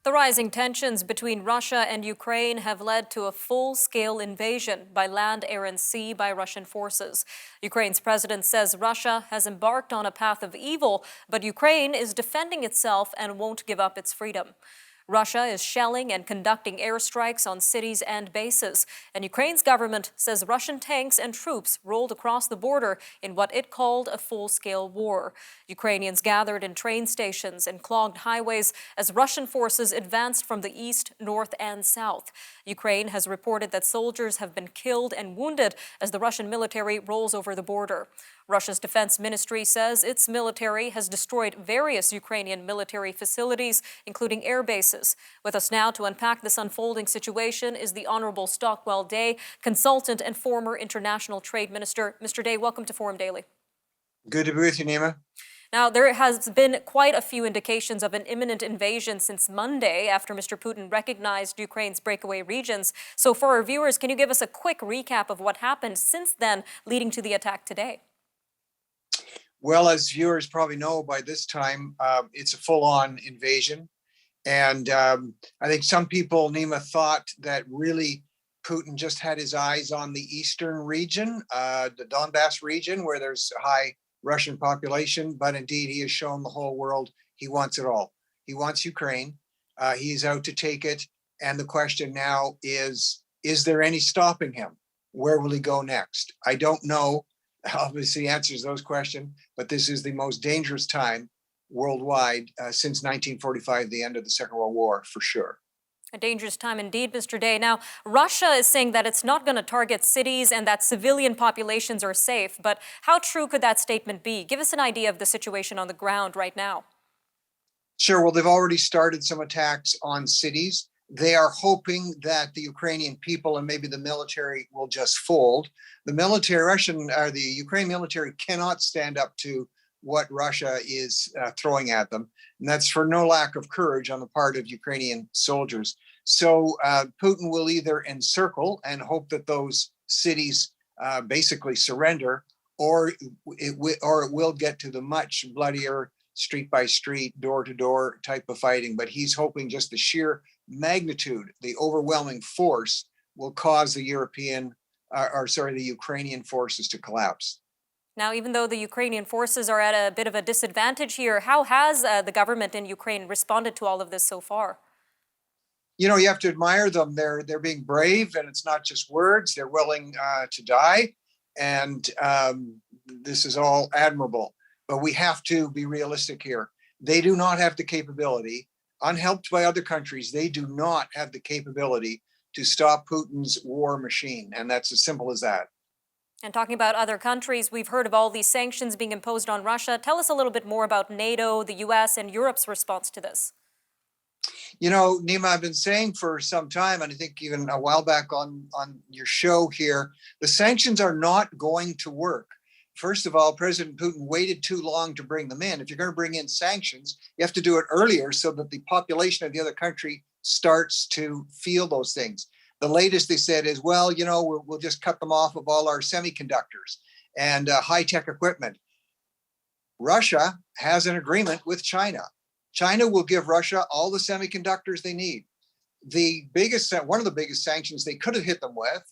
The rising tensions between Russia and Ukraine have led to a full-scale invasion by land, air, and sea by Russian forces. Ukraine's president says Russia has embarked on a path of evil, but Ukraine is defending itself and won't give up its freedom. Russia is shelling and conducting airstrikes on cities and bases, and Ukraine's government says Russian tanks and troops rolled across the border in what it called a full-scale war. Ukrainians gathered in train stations and clogged highways as Russian forces advanced from the east, north, and south. Ukraine has reported that soldiers have been killed and wounded as the Russian military rolls over the border. Russia's defense ministry says its military has destroyed various Ukrainian military facilities, including air bases. With us now to unpack this unfolding situation is the Honourable Stockwell Day, consultant and former international trade minister. Mr. Day, welcome to Forum Daily. Good to be with you, Nima. Now, there has been quite a few indications of an imminent invasion since Monday after Mr. Putin recognized Ukraine's breakaway regions. So for our viewers, can you give us a quick recap of what happened since then leading to the attack today? Well, as viewers probably know by this time, it's a full-on invasion. And I think some people, Nima, thought that really Putin just had his eyes on the eastern region, the Donbass region, where there's a high Russian population. But indeed, he has shown the whole world he wants it all. He wants Ukraine. He's out to take it. And the question now is there any stopping him? Where will he go next? I don't know. Obviously answers those questions, but this is the most dangerous time worldwide since 1945, the end of the Second World War, for sure. A dangerous time indeed, Mr. Day. Now, Russia is saying that it's not going to target cities and that civilian populations are safe, but how true could that statement be? Give us an idea of the situation on the ground right now. Sure. Well, they've already started some attacks on cities. They are hoping that the Ukrainian people and maybe the military will just fold. The Ukrainian military cannot stand up to what Russia is throwing at them. And that's for no lack of courage on the part of Ukrainian soldiers. So Putin will either encircle and hope that those cities basically surrender, or it will get to the much bloodier street by street, door to door type of fighting. But he's hoping just the sheer magnitude, the overwhelming force will cause the Ukrainian forces to collapse. Now, even though the Ukrainian forces are at a bit of a disadvantage here, how has the government in Ukraine responded to all of this so far? You know, you have to admire them. They're being brave, and it's not just words. They're willing to die, and this is all admirable. But we have to be realistic here. They do not have the capability, unhelped by other countries, they do not have the capability to stop Putin's war machine. And that's as simple as that. And talking about other countries, we've heard of all these sanctions being imposed on Russia. Tell us a little bit more about NATO, the US, and Europe's response to this. You know, Nima, I've been saying for some time, and I think even a while back on your show here, the sanctions are not going to work. First of all, President Putin waited too long to bring them in. If you're going to bring in sanctions, you have to do it earlier so that the population of the other country starts to feel those things. The latest they said is, well, you know, we'll just cut them off of all our semiconductors and high-tech equipment. Russia has an agreement with China. China will give Russia all the semiconductors they need. One of the biggest sanctions they could have hit them with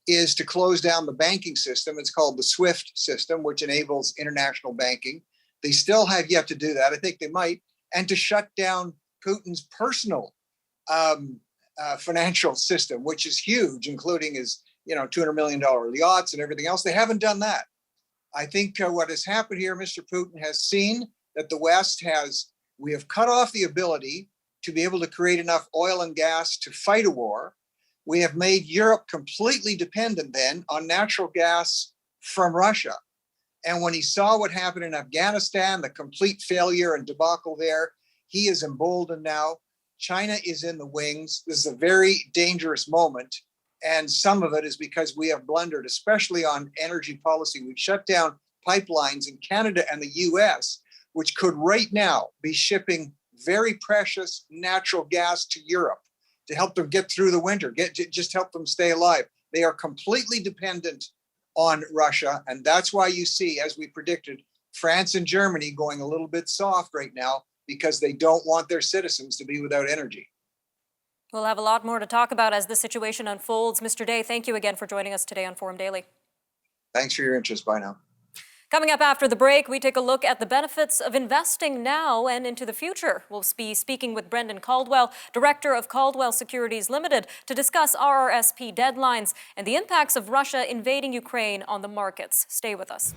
is to close down the banking system. It's called the SWIFT system, which enables international banking. They still have yet to do that. I think they might. And to shut down Putin's personal financial system, which is huge, including his, $200 million yachts and everything else. They haven't done that. I think what has happened here, Mr. Putin has seen that the West we have cut off the ability to be able to create enough oil and gas to fight a war. We have made Europe completely dependent then on natural gas from Russia. And when he saw what happened in Afghanistan, the complete failure and debacle there, he is emboldened now. China is in the wings. This is a very dangerous moment. And some of it is because we have blundered, especially on energy policy. We've shut down pipelines in Canada and the US, which could right now be shipping very precious natural gas to Europe to help them get through the winter, just help them stay alive. They are completely dependent on Russia. And that's why you see, as we predicted, France and Germany going a little bit soft right now because they don't want their citizens to be without energy. We'll have a lot more to talk about as the situation unfolds. Mr. Day, thank you again for joining us today on Forum Daily. Thanks for your interest. Bye now. Coming up after the break, we take a look at the benefits of investing now and into the future. We'll be speaking with Brendan Caldwell, Director of Caldwell Securities Limited, to discuss RRSP deadlines and the impacts of Russia invading Ukraine on the markets. Stay with us.